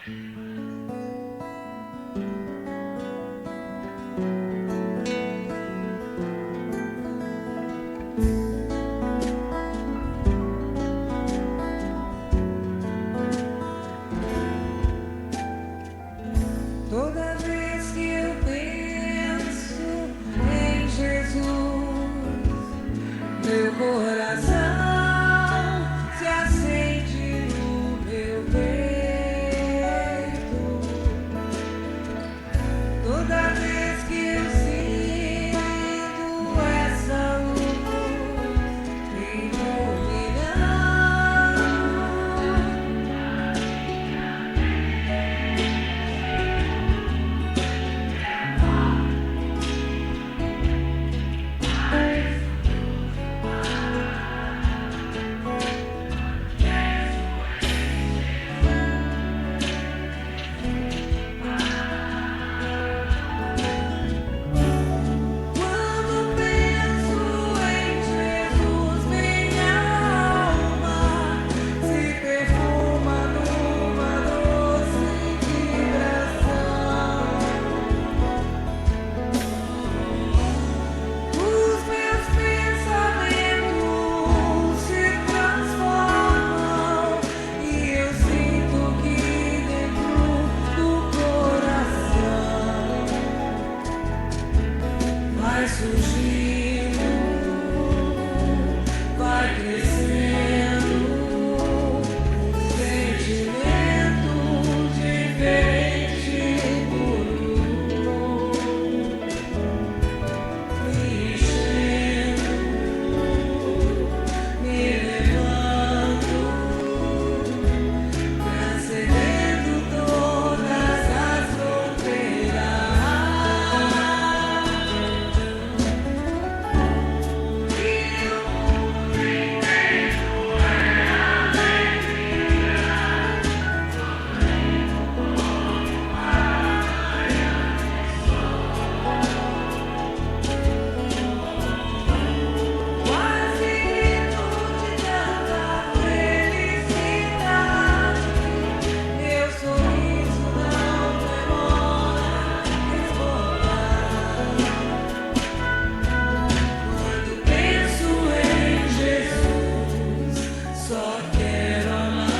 Toda vez que eu penso em Jesus, meu coração se acende no meu peito. Toda vez que eu sinto essa luz me iluminando, quando penso em Jesus, minha alma se perfuma numa doce vibração. Os meus pensamentos se transformam e eu sinto que dentro do coração vai surgindo, vai crescendo sentimento diferente por me enchendo, me levando, transcendendo todas as fronteiras. Quase rindo de tanta felicidade, meu sorriso não demora a esboçar. Quando penso em Jesus, só quero amar.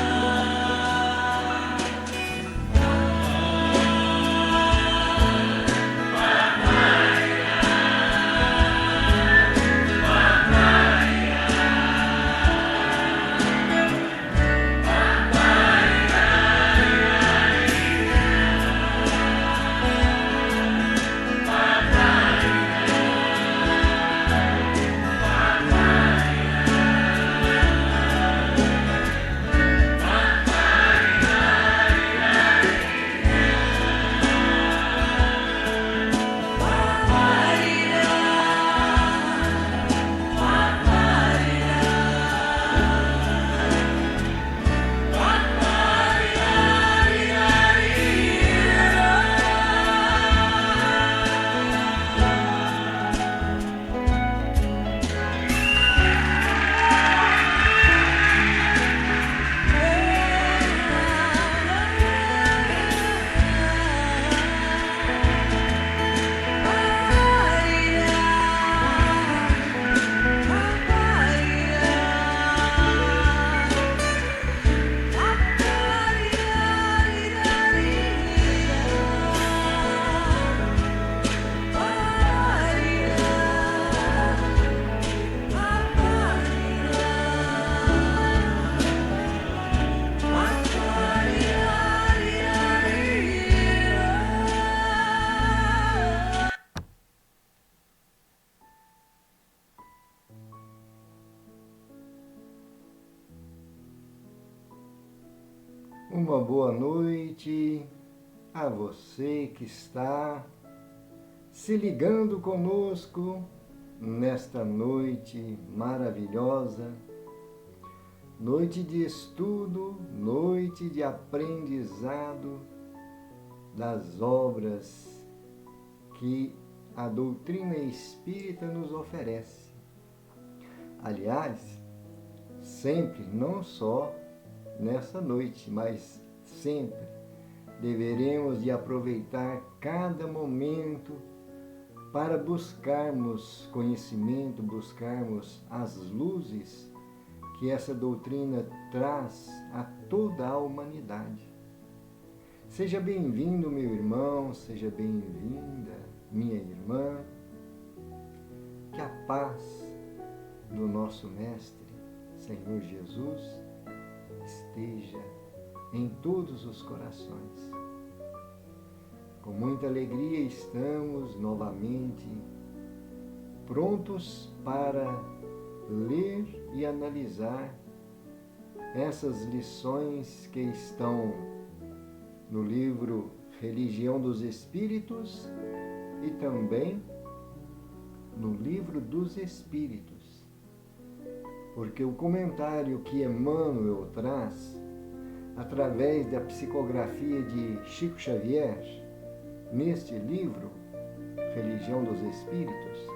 Uma boa noite a você que está se ligando conosco nesta noite maravilhosa, noite de estudo, noite de aprendizado das obras que a doutrina espírita nos oferece. Aliás, sempre, não só nessa noite, mas sempre, deveremos de aproveitar cada momento para buscarmos conhecimento, buscarmos as luzes que essa doutrina traz a toda a humanidade. Seja bem-vindo, meu irmão, seja bem-vinda, minha irmã. Que a paz do nosso Mestre, Senhor Jesus, esteja em todos os corações. Com muita alegria estamos novamente prontos para ler e analisar essas lições que estão no livro Religião dos Espíritos e também no livro dos Espíritos. Porque o comentário que Emmanuel traz através da psicografia de Chico Xavier, neste livro, Religião dos Espíritos,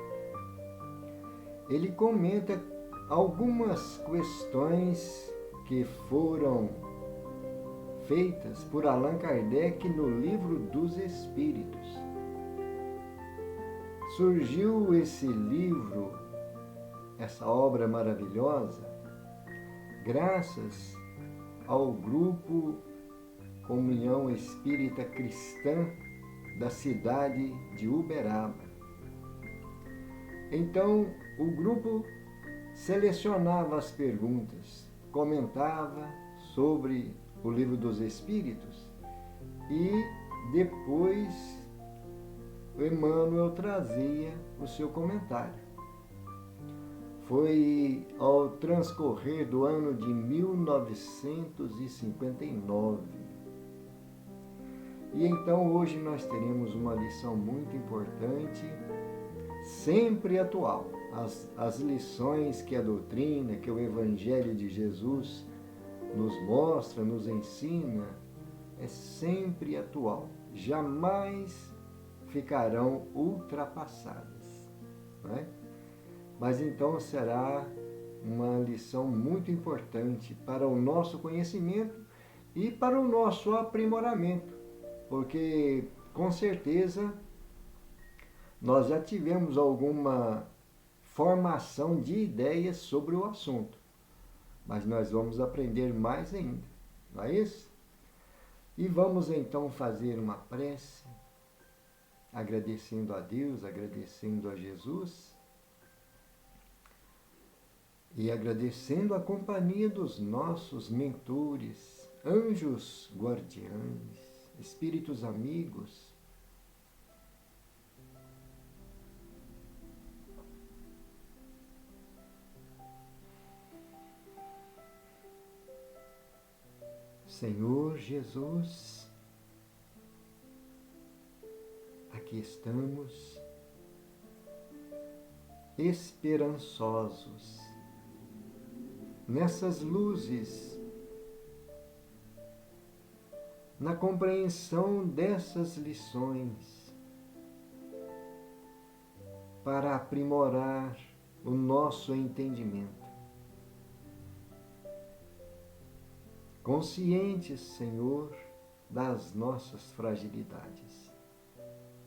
ele comenta algumas questões que foram feitas por Allan Kardec no livro dos Espíritos. Surgiu esse livro, essa obra maravilhosa, graças ao grupo Comunhão Espírita Cristã da cidade de Uberaba. Então, o grupo selecionava as perguntas, comentava sobre o livro dos Espíritos e depois o Emmanuel trazia o seu comentário. Foi ao transcorrer do ano de 1959. E então hoje nós teremos uma lição muito importante, sempre atual. As lições que a doutrina, que o Evangelho de Jesus nos mostra, nos ensina, é sempre atual. Jamais ficarão ultrapassadas, não é? Mas então será uma lição muito importante para o nosso conhecimento e para o nosso aprimoramento, porque com certeza nós já tivemos alguma formação de ideias sobre o assunto, mas nós vamos aprender mais ainda, não é isso? E vamos então fazer uma prece, agradecendo a Deus, agradecendo a Jesus e agradecendo a companhia dos nossos mentores, anjos guardiães, espíritos amigos. Senhor Jesus, aqui estamos esperançosos nessas luzes, na compreensão dessas lições, para aprimorar o nosso entendimento. Conscientes, Senhor, das nossas fragilidades,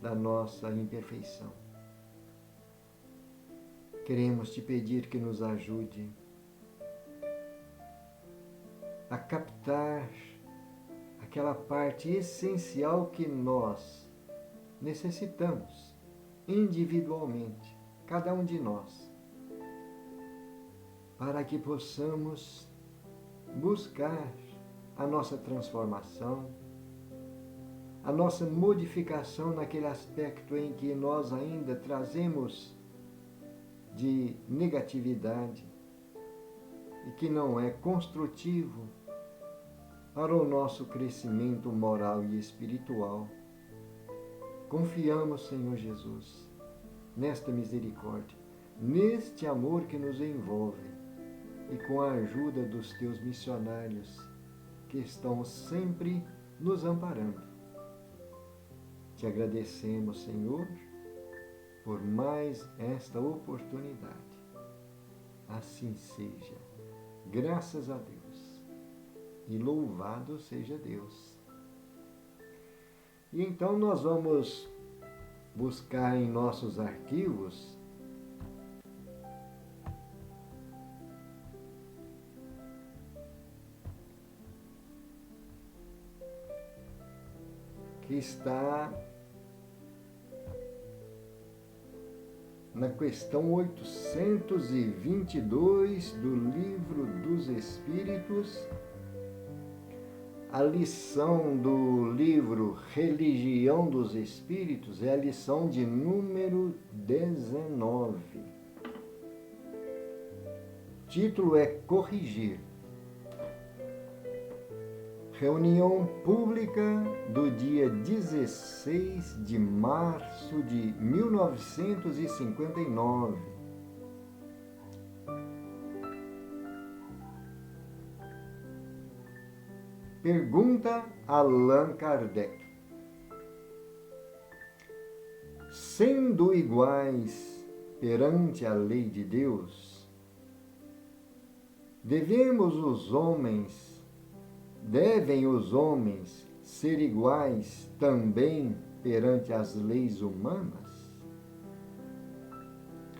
da nossa imperfeição. Queremos te pedir que nos ajude a captar aquela parte essencial que nós necessitamos individualmente, cada um de nós, para que possamos buscar a nossa transformação, a nossa modificação naquele aspecto em que nós ainda trazemos de negatividade e que não é construtivo para o nosso crescimento moral e espiritual. Confiamos, Senhor Jesus, nesta misericórdia, neste amor que nos envolve e com a ajuda dos teus missionários que estão sempre nos amparando. Te agradecemos, Senhor, por mais esta oportunidade. Assim seja. Graças a Deus. E louvado seja Deus. E então nós vamos buscar em nossos arquivos que está na questão 822 do Livro dos Espíritos, a lição do livro Religião dos Espíritos é a lição de número 19. O título é Corrigir. Reunião pública do dia 16 de março de 1959. Pergunta Allan Kardec. Sendo iguais perante a lei de Deus, devem os homens ser iguais também perante as leis humanas?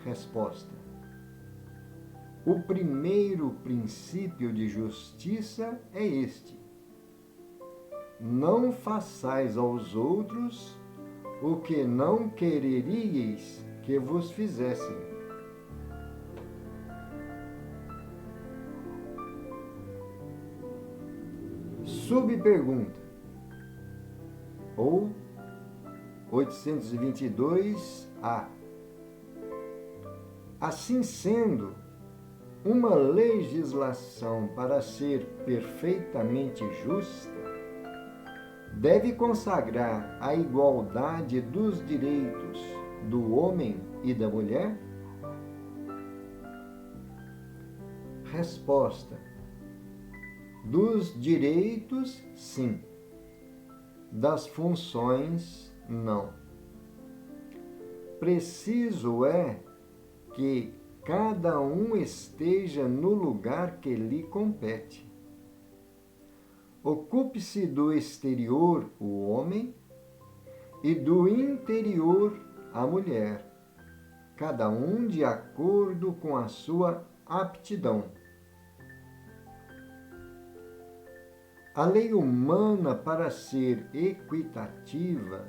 Resposta. O primeiro princípio de justiça é este: não façais aos outros o que não quereríeis que vos fizessem. Subpergunta, ou 822A. Assim sendo, uma legislação para ser perfeitamente justa deve consagrar a igualdade dos direitos do homem e da mulher? Resposta. Dos direitos, sim. Das funções, não. Preciso é que cada um esteja no lugar que lhe compete. Ocupe-se do exterior o homem e do interior a mulher, cada um de acordo com a sua aptidão. A lei humana, para ser equitativa,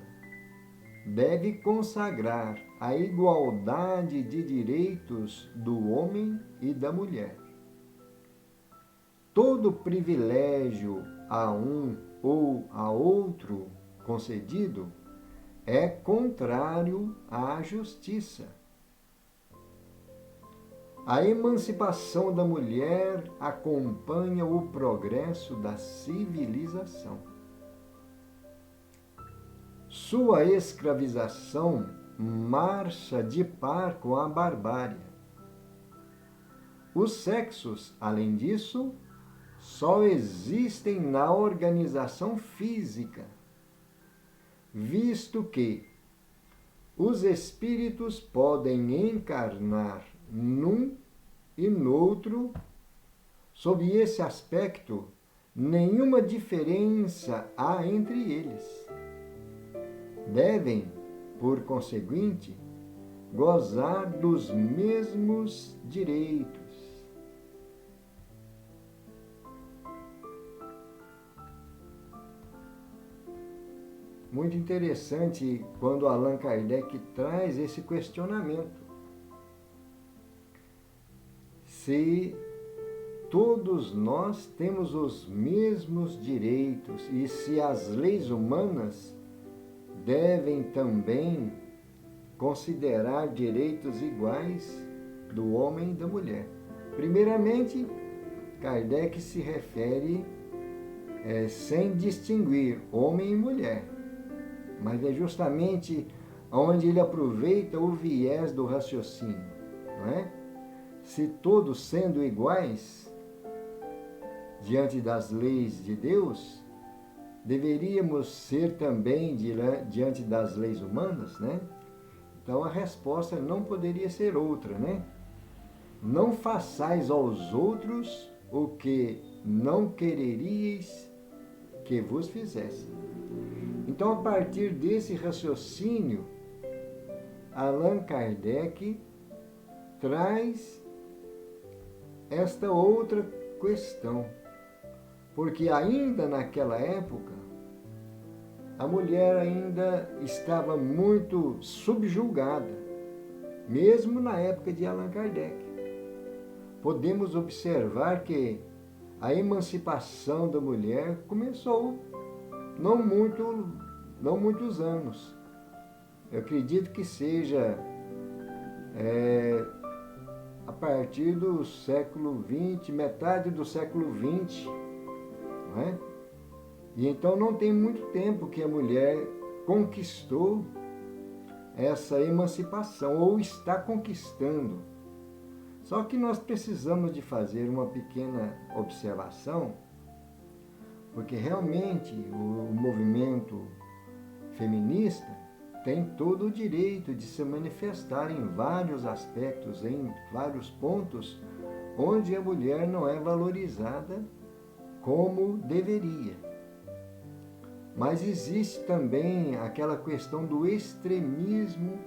deve consagrar a igualdade de direitos do homem e da mulher. Todo privilégio a um ou a outro concedido é contrário à justiça. A emancipação da mulher acompanha o progresso da civilização. Sua escravização marcha de par com a barbárie. Os sexos, além disso, só existem na organização física, visto que os espíritos podem encarnar num e noutro. Sob esse aspecto, nenhuma diferença há entre eles. Devem, por conseguinte, gozar dos mesmos direitos. Muito interessante quando Allan Kardec traz esse questionamento. Se todos nós temos os mesmos direitos e se as leis humanas devem também considerar direitos iguais do homem e da mulher. Primeiramente, Kardec se refere sem distinguir homem e mulher, mas é justamente onde ele aproveita o viés do raciocínio, não é? Se todos sendo iguais diante das leis de Deus, deveríamos ser também diante das leis humanas, né? Então a resposta não poderia ser outra, né? Não façais aos outros o que não quereríeis que vos fizessem. Então, a partir desse raciocínio, Allan Kardec traz esta outra questão, porque ainda naquela época a mulher ainda estava muito subjugada, mesmo na época de Allan Kardec. Podemos observar que a emancipação da mulher começou não muitos anos. Eu acredito que seja a partir do século XX, metade do século XX, não é? E então não tem muito tempo que a mulher conquistou essa emancipação, ou está conquistando. Só que nós precisamos de fazer uma pequena observação, porque realmente o movimento feminista tem todo o direito de se manifestar em vários aspectos, em vários pontos, onde a mulher não é valorizada como deveria. Mas existe também aquela questão do extremismo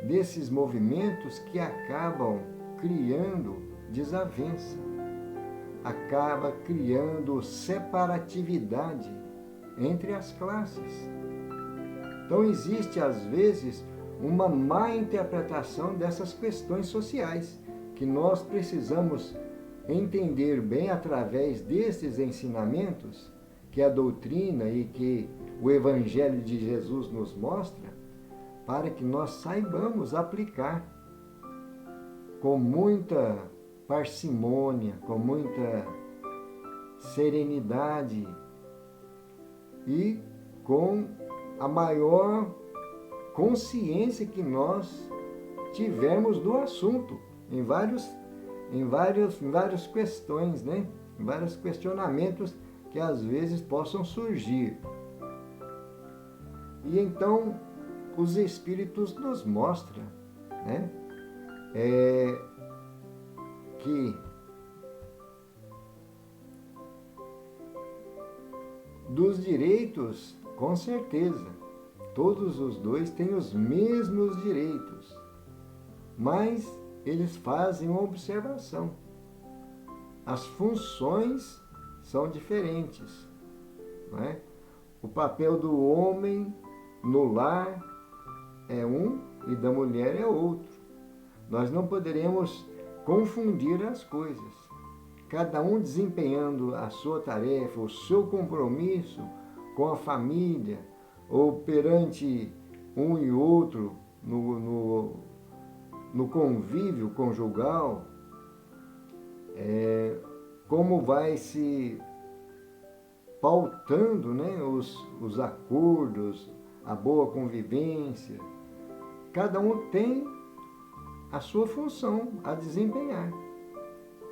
desses movimentos que acabam criando desavença, acaba criando separatividade entre as classes. Então existe às vezes uma má interpretação dessas questões sociais, que nós precisamos entender bem através desses ensinamentos que a doutrina e que o Evangelho de Jesus nos mostra, para que nós saibamos aplicar com muita parcimônia, com muita serenidade e com a maior consciência que nós tivermos do assunto, em várias questões, né? Em vários questionamentos que às vezes possam surgir. E então os Espíritos nos mostram, né? Que dos direitos, com certeza, todos os dois têm os mesmos direitos, mas eles fazem uma observação. As funções são diferentes, não é? O papel do homem no lar é um e da mulher é outro. Nós não poderemos confundir as coisas. Cada um desempenhando a sua tarefa, o seu compromisso com a família, ou perante um e outro no convívio conjugal, como vai se pautando, né, os acordos, a boa convivência. Cada um tem a sua função a desempenhar,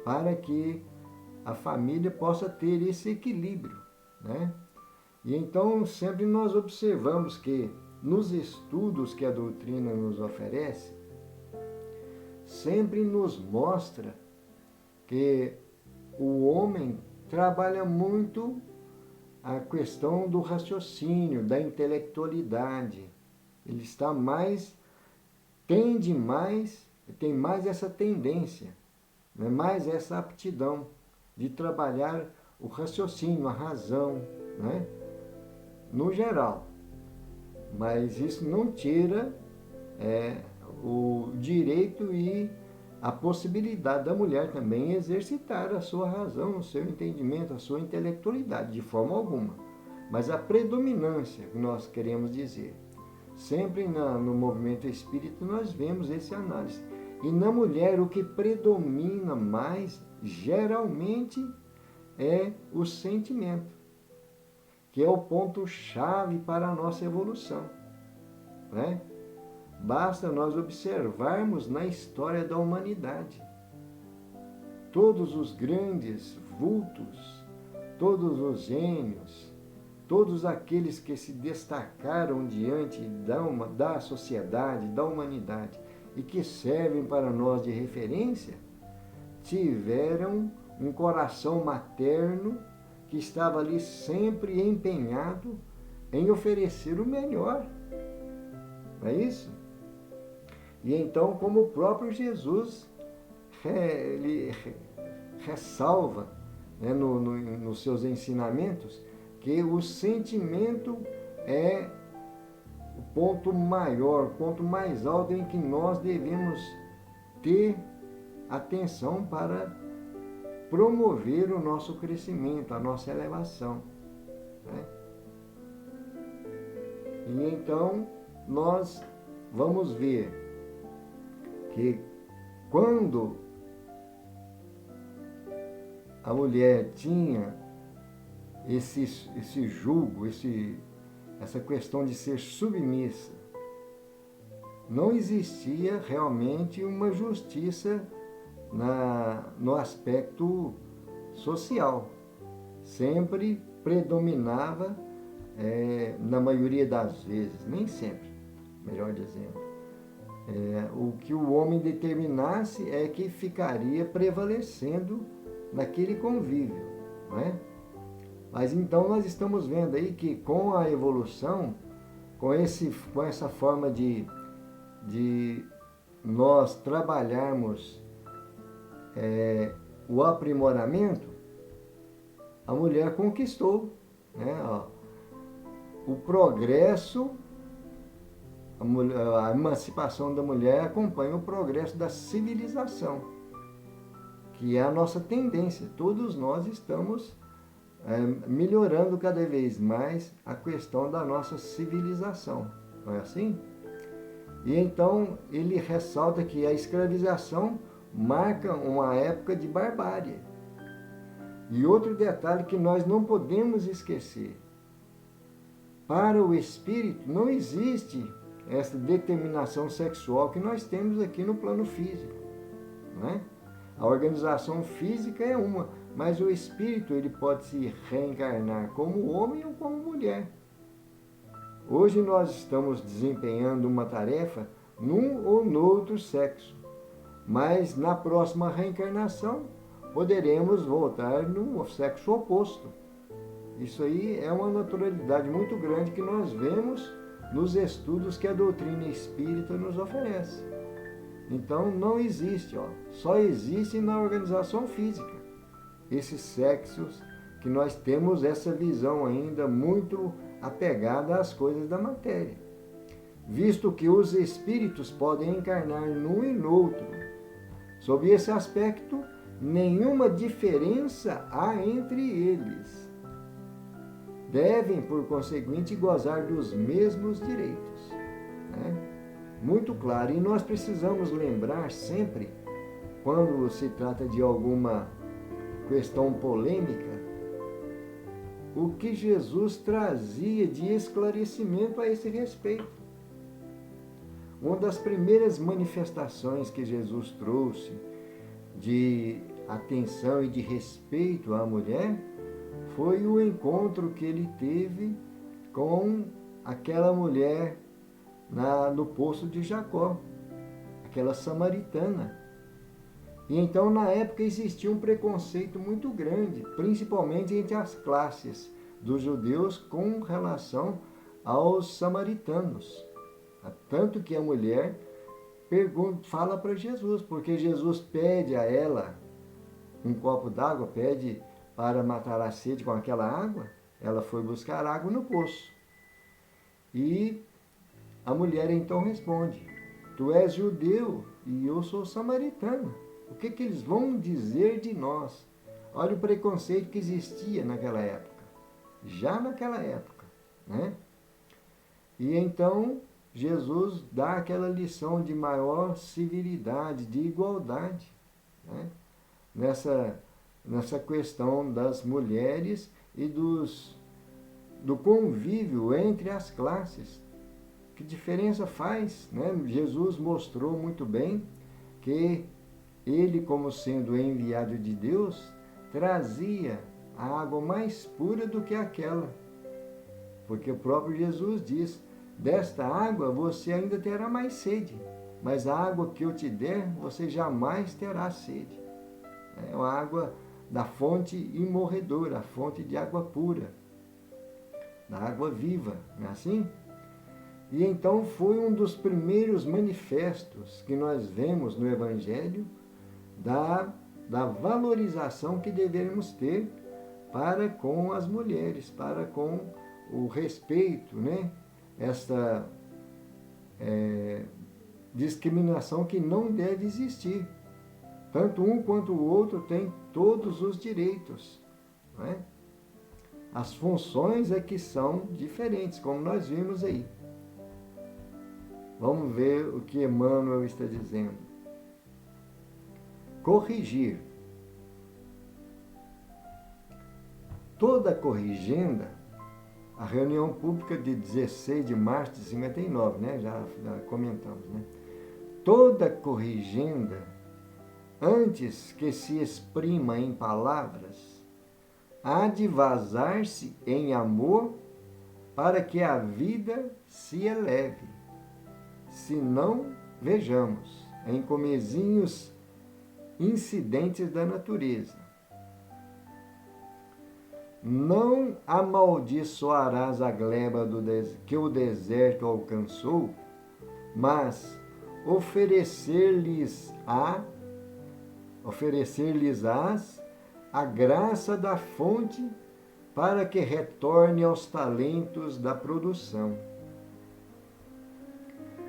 para que a família possa ter esse equilíbrio, né? E então sempre nós observamos que nos estudos que a doutrina nos oferece, sempre nos mostra que o homem trabalha muito a questão do raciocínio, da intelectualidade. Ele está tem mais essa tendência, né? Mais essa aptidão de trabalhar o raciocínio, a razão, né? No geral. Mas isso não tira o direito e a possibilidade da mulher também exercitar a sua razão, o seu entendimento, a sua intelectualidade, de forma alguma. Mas a predominância, que nós queremos dizer, sempre no movimento espírita nós vemos essa análise. E na mulher o que predomina mais, geralmente, é o sentimento, que é o ponto-chave para a nossa evolução, né? Basta nós observarmos na história da humanidade. Todos os grandes vultos, todos os gênios, todos aqueles que se destacaram diante da sociedade, da humanidade, e que servem para nós de referência, tiveram um coração materno que estava ali sempre empenhado em oferecer o melhor. Não é isso? E então, como o próprio Jesus ele ressalva, né, nos seus ensinamentos, que o sentimento é o ponto maior, o ponto mais alto em que nós devemos ter atenção para promover o nosso crescimento, a nossa elevação, né? E então nós vamos ver que quando a mulher tinha esse jugo, essa questão de ser submissa, não existia realmente uma justiça no aspecto social. Sempre predominava, na maioria das vezes, nem sempre, melhor dizendo, o que o homem determinasse é que ficaria prevalecendo naquele convívio, não é? Mas então nós estamos vendo aí que com a evolução, com essa forma de nós trabalharmos o aprimoramento, a mulher conquistou, né? O progresso, a emancipação da mulher acompanha o progresso da civilização, que é a nossa tendência. Todos nós estamos melhorando cada vez mais a questão da nossa civilização, não é assim? E então ele ressalta que a escravização marca uma época de barbárie. E outro detalhe que nós não podemos esquecer: para o espírito não existe essa determinação sexual que nós temos aqui no plano físico, não é? A organização física é uma, mas o espírito ele pode se reencarnar como homem ou como mulher. Hoje nós estamos desempenhando uma tarefa num ou no outro sexo, mas na próxima reencarnação poderemos voltar no sexo oposto. Isso aí é uma naturalidade muito grande que nós vemos nos estudos que a doutrina espírita nos oferece. Então não existe, só existe na organização física esses sexos que nós temos essa visão ainda muito apegada às coisas da matéria, visto que os espíritos podem encarnar num e no outro. Sob esse aspecto, nenhuma diferença há entre eles. Devem, por conseguinte, gozar dos mesmos direitos, né? Muito claro. E nós precisamos lembrar sempre, quando se trata de alguma questão polêmica, o que Jesus trazia de esclarecimento a esse respeito. Uma das primeiras manifestações que Jesus trouxe de atenção e de respeito à mulher foi o encontro que ele teve com aquela mulher no poço de Jacó, aquela samaritana. E então, na época, existia um preconceito muito grande, principalmente entre as classes dos judeus com relação aos samaritanos. Tanto que a mulher fala para Jesus, porque Jesus pede a ela um copo d'água, pede para matar a sede com aquela água. Ela foi buscar água no poço. E a mulher então responde: tu és judeu e eu sou samaritana. O que eles vão dizer de nós? Olha o preconceito que existia naquela época. Já naquela época, né? E então Jesus dá aquela lição de maior civilidade, de igualdade, né? Nessa questão das mulheres e do convívio entre as classes. Que diferença faz, né? Jesus mostrou muito bem que ele, como sendo enviado de Deus, trazia a água mais pura do que aquela. Porque o próprio Jesus diz: desta água você ainda terá mais sede, mas a água que eu te der, você jamais terá sede. É uma água da fonte imorredora, a fonte de água pura. da água viva, não é assim? E então foi um dos primeiros manifestos que nós vemos no Evangelho da valorização que devemos ter para com as mulheres, para com o respeito, né? Esta discriminação que não deve existir. Tanto um quanto o outro têm todos os direitos, não é? As funções é que são diferentes, como nós vimos aí. Vamos ver o que Emmanuel está dizendo. Corrigir. Toda corrigenda, a reunião pública de 16 de março de 59, né? Já comentamos, né? Toda corrigenda, antes que se exprima em palavras, há de vazar-se em amor para que a vida se eleve. Se não, vejamos, em comezinhos incidentes da natureza. Não amaldiçoarás a gleba que o deserto alcançou, mas oferecer-lhes-ás a graça da fonte para que retorne aos talentos da produção.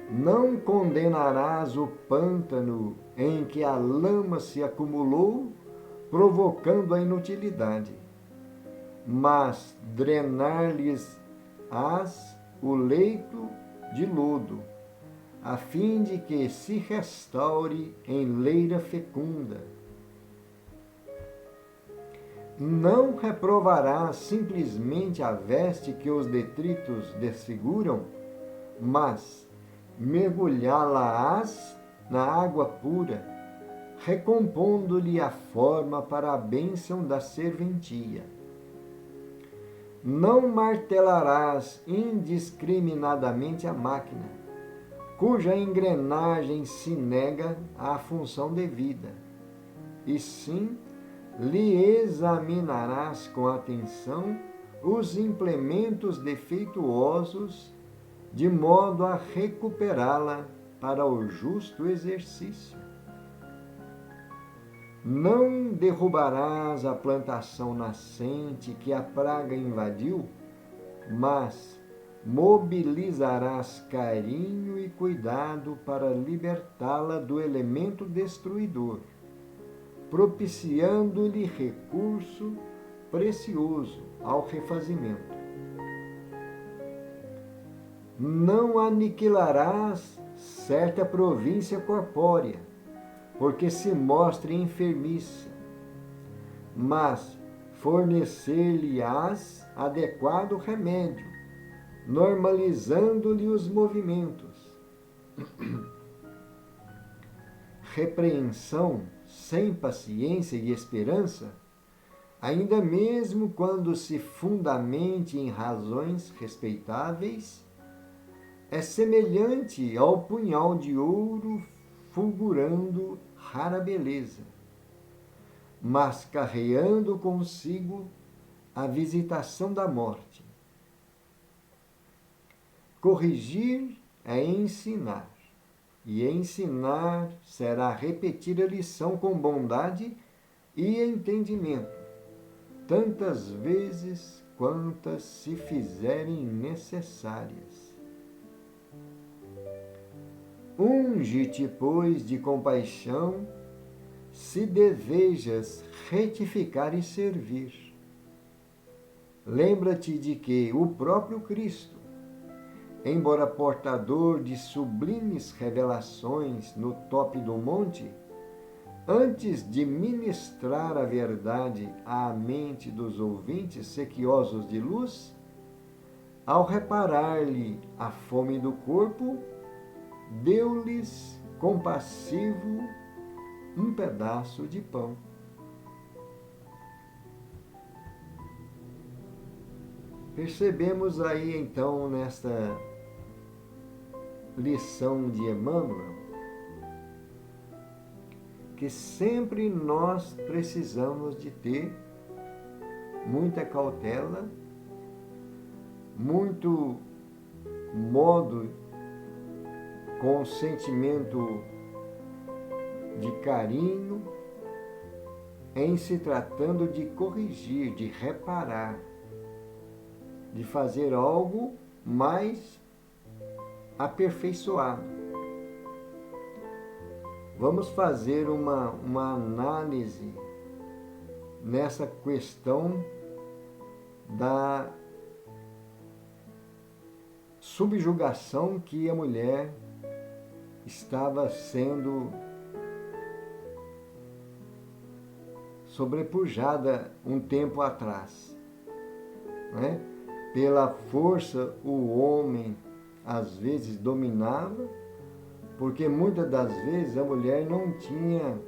Não condenarás o pântano em que a lama se acumulou, provocando a inutilidade, mas drenar-lhes-ás o leito de lodo, a fim de que se restaure em leira fecunda. Não reprovarás simplesmente a veste que os detritos desfiguram, mas mergulhá-la-ás na água pura, recompondo-lhe a forma para a bênção da serventia. Não martelarás indiscriminadamente a máquina, cuja engrenagem se nega à função devida, e sim lhe examinarás com atenção os implementos defeituosos, de modo a recuperá-la para o justo exercício. Não derrubarás a plantação nascente que a praga invadiu, mas mobilizarás carinho e cuidado para libertá-la do elemento destruidor, propiciando-lhe recurso precioso ao refazimento. Não aniquilarás certa província corpórea, porque se mostre enfermiça, mas fornecer-lhe-ás adequado remédio, normalizando-lhe os movimentos. Repreensão sem paciência e esperança, ainda mesmo quando se fundamente em razões respeitáveis, é semelhante ao punhal de ouro fulgurando rara beleza, mas carreando consigo a visitação da morte. Corrigir é ensinar, e ensinar será repetir a lição com bondade e entendimento, tantas vezes quantas se fizerem necessárias. Unge-te, pois, de compaixão, se desejas retificar e servir. Lembra-te de que o próprio Cristo, embora portador de sublimes revelações no tope do monte, antes de ministrar a verdade à mente dos ouvintes sequiosos de luz, ao reparar-lhe a fome do corpo, deu-lhes compassivo um pedaço de pão. Percebemos aí então nesta lição de Emmanuel que sempre nós precisamos de ter muita cautela, muito modo, com sentimento de carinho, em se tratando de corrigir, de reparar, de fazer algo mais aperfeiçoado. Vamos fazer uma análise nessa questão da subjugação que a mulher estava sendo sobrepujada um tempo atrás, né? Pela força, o homem às vezes dominava, porque muitas das vezes a mulher não tinha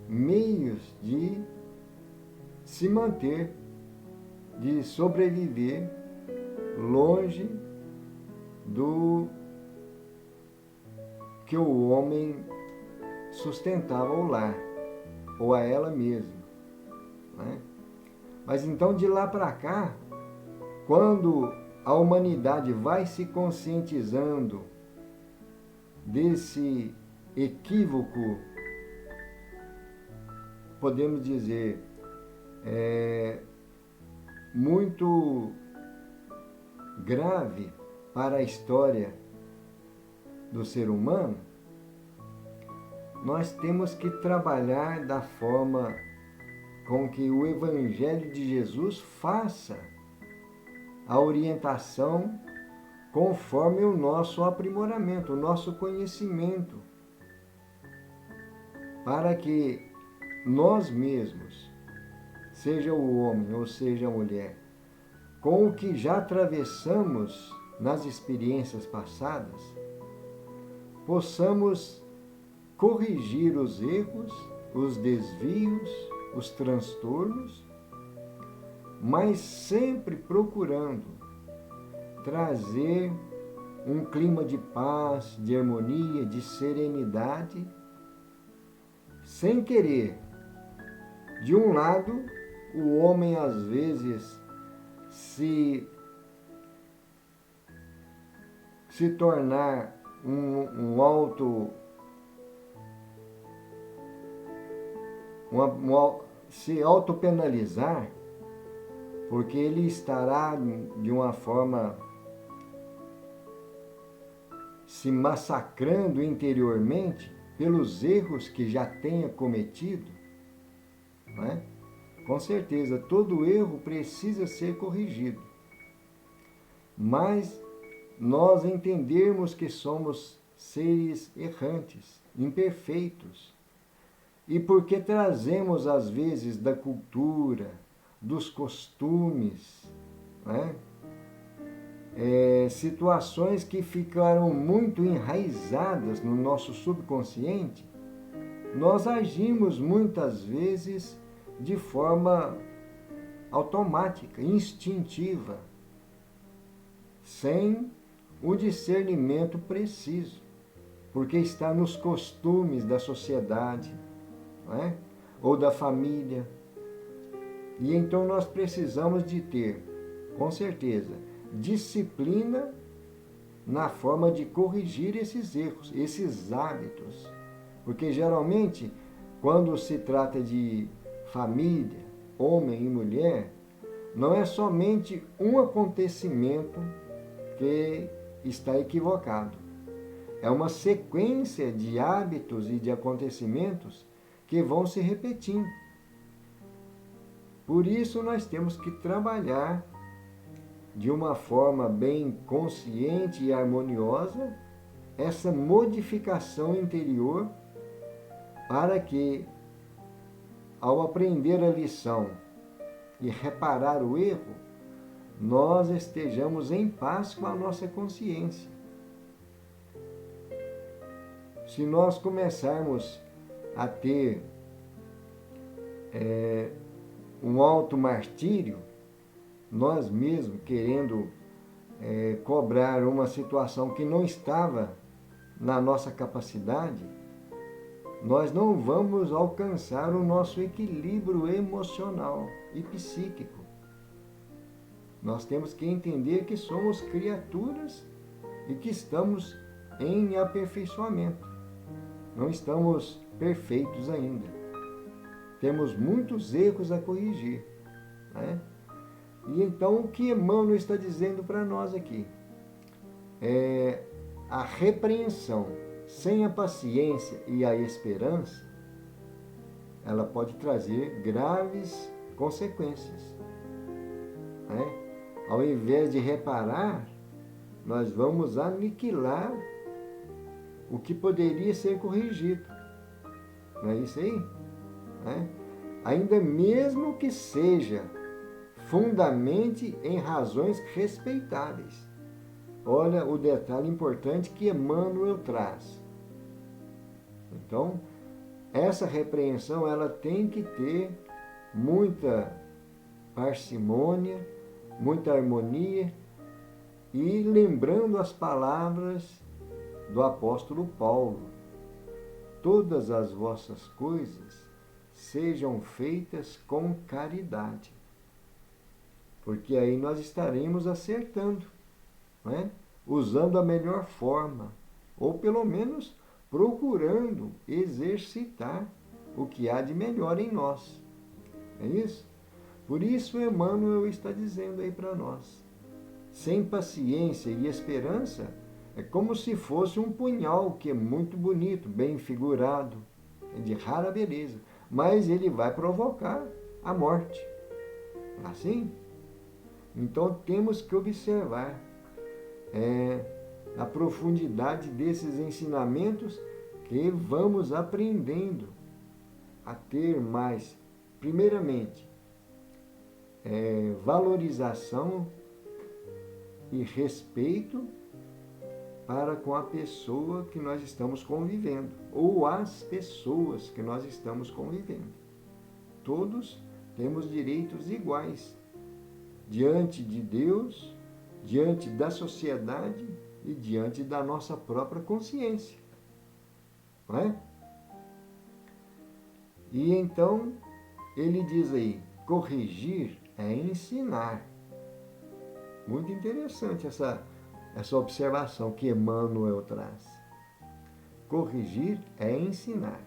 meios de se manter, de sobreviver longe do que o homem sustentava o lar, ou a ela mesma, né? Mas então, de lá para cá, quando a humanidade vai se conscientizando desse equívoco, podemos dizer, muito grave para a história do ser humano, nós temos que trabalhar da forma com que o Evangelho de Jesus faça a orientação conforme o nosso aprimoramento, o nosso conhecimento, para que nós mesmos, seja o homem ou seja a mulher, com o que já atravessamos nas experiências passadas, possamos corrigir os erros, os desvios, os transtornos, mas sempre procurando trazer um clima de paz, de harmonia, de serenidade, sem querer. De um lado, o homem às vezes se tornar se autopenalizar, porque ele estará de uma forma se massacrando interiormente pelos erros que já tenha cometido, né? Com certeza, todo erro precisa ser corrigido. Mas nós entendermos que somos seres errantes, imperfeitos, e porque trazemos às vezes da cultura, dos costumes, né? Situações que ficaram muito enraizadas no nosso subconsciente, nós agimos muitas vezes de forma automática, instintiva, sem o discernimento preciso, porque está nos costumes da sociedade, não é? Ou da família. E então nós precisamos de ter, com certeza, disciplina na forma de corrigir esses erros, esses hábitos. Porque geralmente, quando se trata de família, homem e mulher, não é somente um acontecimento que está equivocado. É uma sequência de hábitos e de acontecimentos que vão se repetindo. Por isso nós temos que trabalhar de uma forma bem consciente e harmoniosa essa modificação interior, para que, ao aprender a lição e reparar o erro, nós estejamos em paz com a nossa consciência. Se nós começarmos a ter um auto-martírio, nós mesmos querendo cobrar uma situação que não estava na nossa capacidade, nós não vamos alcançar o nosso equilíbrio emocional e psíquico. Nós temos que entender que somos criaturas e que estamos em aperfeiçoamento. Não estamos perfeitos ainda. Temos muitos erros a corrigir, né? E então o que Emmanuel está dizendo para nós aqui? A repreensão sem a paciência e a esperança, ela pode trazer graves consequências, né? Ao invés de reparar, nós vamos aniquilar o que poderia ser corrigido. Não é isso aí? Né? Ainda mesmo que seja fundamente em razões respeitáveis. Olha o detalhe importante que Emmanuel traz. Então, essa repreensão ela tem que ter muita parcimônia, muita harmonia, e lembrando as palavras do apóstolo Paulo: todas as vossas coisas sejam feitas com caridade. Porque aí nós estaremos acertando, não é? Usando a melhor forma, ou pelo menos procurando exercitar o que há de melhor em nós. É isso? Por isso Emmanuel está dizendo aí para nós: sem paciência e esperança, é como se fosse um punhal que é muito bonito, bem figurado, é de rara beleza, mas ele vai provocar a morte. Assim? Então temos que observar a profundidade desses ensinamentos que vamos aprendendo a ter mais, primeiramente, valorização e respeito para com a pessoa que nós estamos convivendo, ou as pessoas que nós estamos convivendo. Todos temos direitos iguais diante de Deus, diante da sociedade e diante da nossa própria consciência. Não é? E então, ele diz aí, corrigir é ensinar. Muito interessante essa observação que Emmanuel traz. Corrigir é ensinar.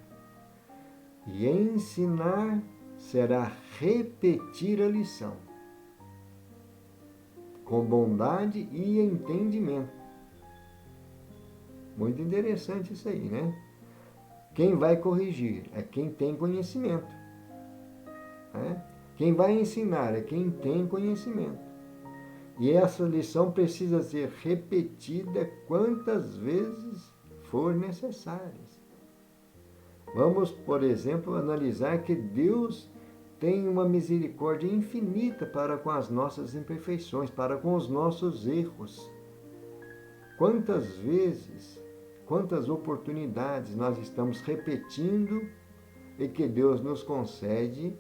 E ensinar será repetir a lição, com bondade e entendimento. Muito interessante isso aí, né? Quem vai corrigir é quem tem conhecimento, né? Quem vai ensinar é quem tem conhecimento. E essa lição precisa ser repetida quantas vezes for necessária. Vamos, por exemplo, analisar que Deus tem uma misericórdia infinita para com as nossas imperfeições, para com os nossos erros. Quantas vezes, quantas oportunidades nós estamos repetindo e que Deus nos concede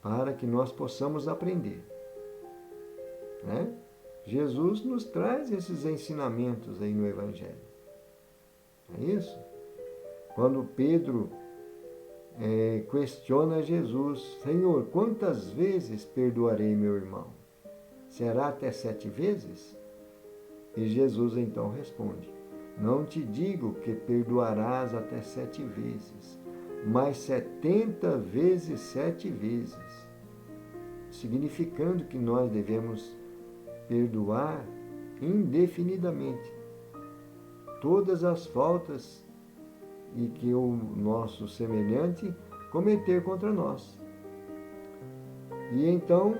para que nós possamos aprender, né? Jesus nos traz esses ensinamentos aí no Evangelho. É isso? Quando Pedro questiona Jesus: Senhor, quantas vezes perdoarei meu irmão? Será até 7 vezes? E Jesus então responde: não te digo que perdoarás até 7 vezes, mas 70 vezes 7 vezes. Significando que nós devemos perdoar indefinidamente todas as faltas e que o nosso semelhante cometer contra nós. E então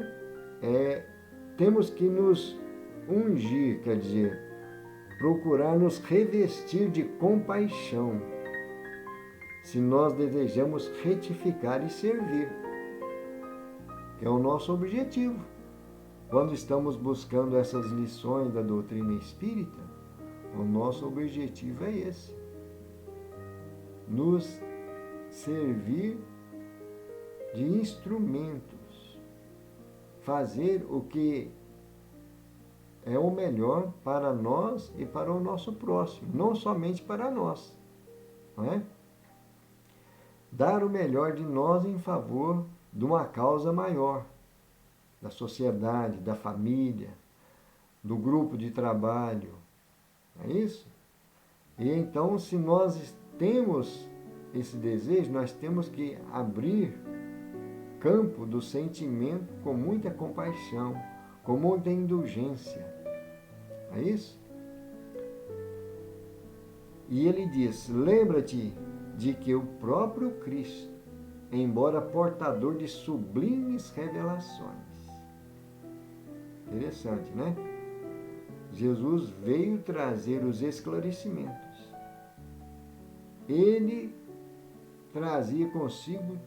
temos que nos ungir, quer dizer, procurar nos revestir de compaixão, se nós desejamos retificar e servir, que é o nosso objetivo. Quando estamos buscando essas lições da doutrina espírita, o nosso objetivo é esse: nos servir de instrumentos, fazer o que é o melhor para nós e para o nosso próximo, não somente para nós, não é? Dar o melhor de nós em favor de uma causa maior, da sociedade, da família, do grupo de trabalho. É isso? E então, se nós temos esse desejo, nós temos que abrir campo do sentimento com muita compaixão, com muita indulgência. É isso? E ele diz: lembra-te de que o próprio Cristo, embora portador de sublimes revelações. Interessante, né? Jesus veio trazer os esclarecimentos. Ele trazia consigo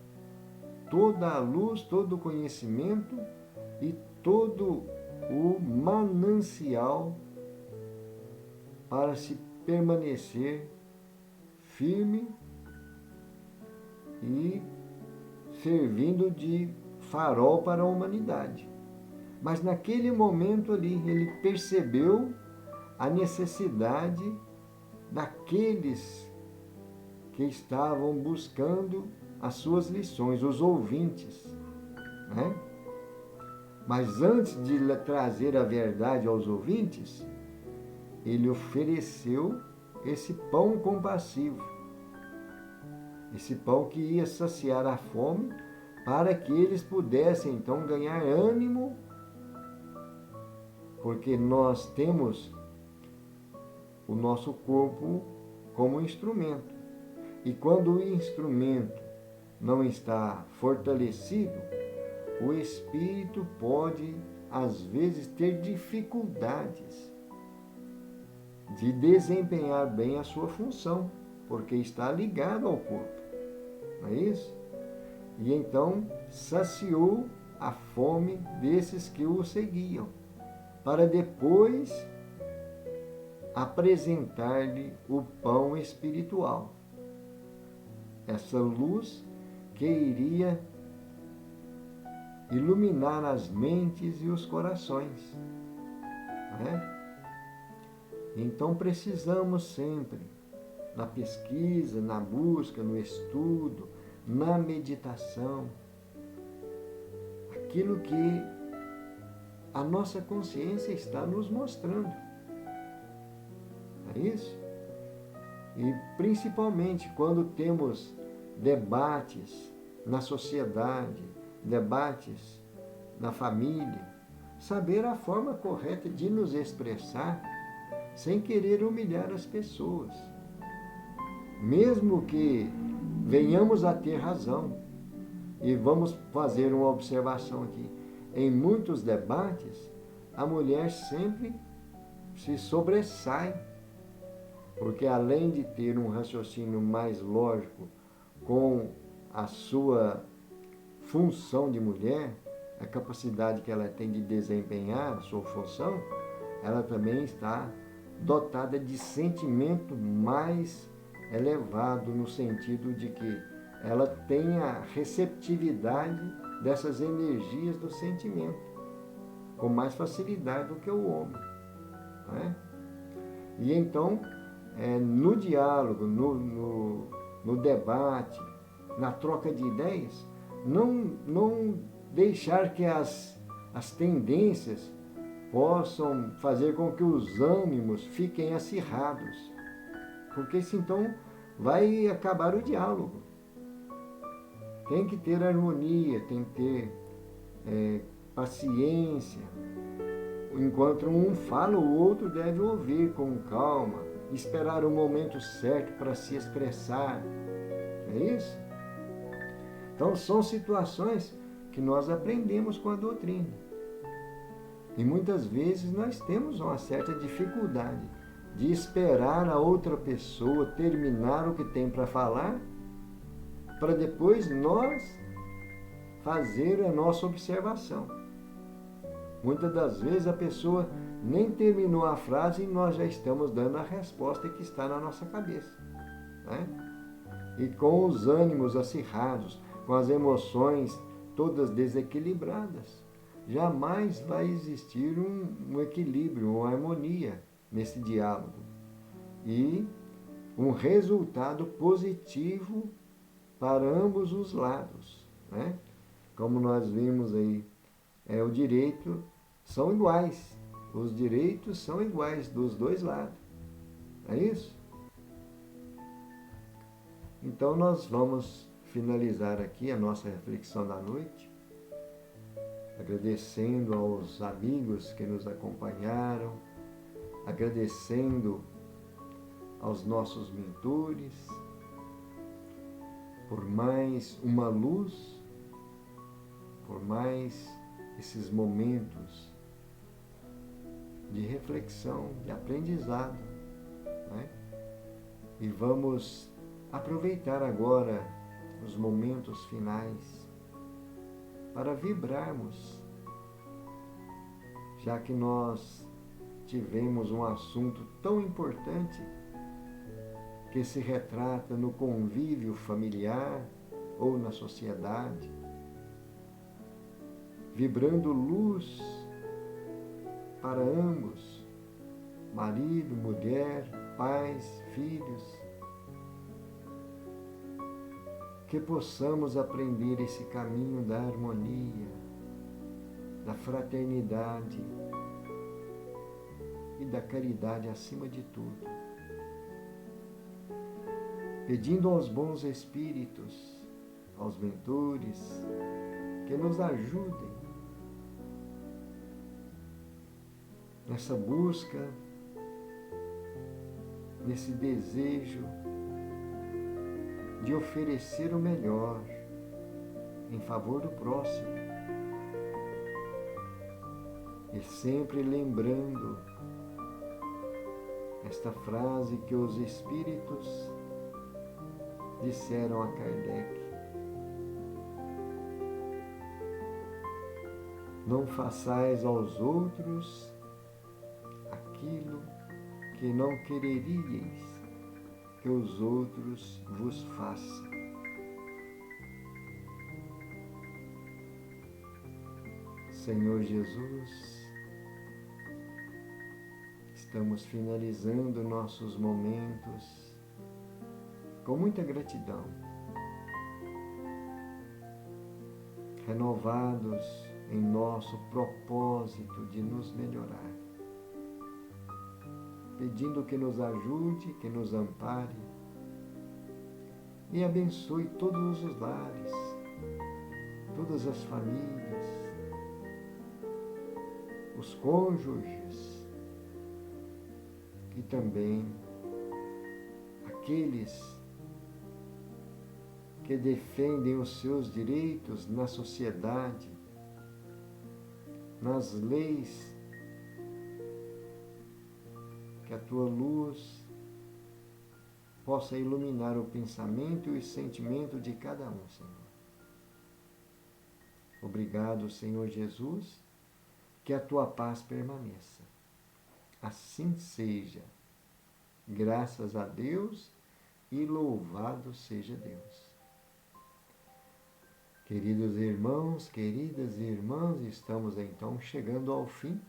toda a luz, todo o conhecimento e todo o manancial para se permanecer firme e servindo de farol para a humanidade. Mas naquele momento ali, ele percebeu a necessidade daqueles que estavam buscando as suas lições, os ouvintes, né? Mas antes de trazer a verdade aos ouvintes, ele ofereceu esse pão compassivo, esse pão que ia saciar a fome, para que eles pudessem então ganhar ânimo, porque nós temos o nosso corpo como instrumento. E quando o instrumento não está fortalecido, o espírito pode, às vezes, ter dificuldades de desempenhar bem a sua função, porque está ligado ao corpo. Não é isso? E então saciou a fome desses que o seguiam, para depois apresentar-lhe o pão espiritual. Essa luz que iria iluminar as mentes e os corações. Né? Então precisamos sempre, na pesquisa, na busca, no estudo, na meditação, aquilo que a nossa consciência está nos mostrando. É isso? E principalmente quando temos debates na sociedade, debates na família, saber a forma correta de nos expressar sem querer humilhar as pessoas. Mesmo que venhamos a ter razão, e vamos fazer uma observação aqui, em muitos debates, a mulher sempre se sobressai, porque além de ter um raciocínio mais lógico com a sua função de mulher, a capacidade que ela tem de desempenhar a sua função, ela também está dotada de sentimento mais elevado, no sentido de que ela tem a receptividade dessas energias do sentimento com mais facilidade do que o homem. Não é? E então, no diálogo, no debate, na troca de ideias, não deixar que as tendências possam fazer com que os ânimos fiquem acirrados, porque isso então vai acabar o diálogo. Tem que ter harmonia, tem que ter paciência. Enquanto um fala, o outro deve ouvir com calma, esperar o momento certo para se expressar. É isso? Então são situações que nós aprendemos com a doutrina. E muitas vezes nós temos uma certa dificuldade de esperar a outra pessoa terminar o que tem para falar, para depois nós fazer a nossa observação. Muitas das vezes a pessoa nem terminou a frase e nós já estamos dando a resposta que está na nossa cabeça. Né? E com os ânimos acirrados, com as emoções todas desequilibradas, jamais vai existir um equilíbrio, uma harmonia nesse diálogo. E um resultado positivo para ambos os lados. Né? Como nós vimos aí o direito são iguais. Os direitos são iguais dos dois lados. É isso? Então nós vamos finalizar aqui a nossa reflexão da noite, agradecendo aos amigos que nos acompanharam, agradecendo aos nossos mentores por mais uma luz, por mais esses momentos de reflexão, de aprendizado, né? E vamos aproveitar agora os momentos finais para vibrarmos, já que nós tivemos um assunto tão importante que se retrata no convívio familiar ou na sociedade, vibrando luz para ambos, marido, mulher, pais, filhos, que possamos aprender esse caminho da harmonia, da fraternidade e da caridade acima de tudo. Pedindo aos bons espíritos, aos mentores, que nos ajudem nessa busca, nesse desejo de oferecer o melhor em favor do próximo. E sempre lembrando esta frase que os espíritos disseram a Kardec: não façais aos outros aquilo que não quereríeis que os outros vos façam. Senhor Jesus, estamos finalizando nossos momentos com muita gratidão, renovados em nosso propósito de nos melhorar, pedindo que nos ajude, que nos ampare e abençoe todos os lares, todas as famílias, os cônjuges e também aqueles que defendem os seus direitos na sociedade, nas leis. Que a tua luz possa iluminar o pensamento e o sentimento de cada um, Senhor. Obrigado, Senhor Jesus, que a tua paz permaneça. Assim seja. Graças a Deus e louvado seja Deus. Queridos irmãos, queridas irmãs, estamos então chegando ao fim.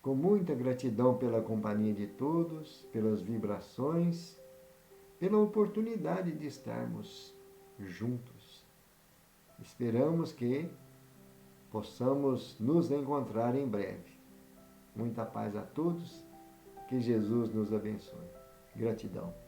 Com muita gratidão pela companhia de todos, pelas vibrações, pela oportunidade de estarmos juntos. Esperamos que possamos nos encontrar em breve. Muita paz a todos, que Jesus nos abençoe. Gratidão.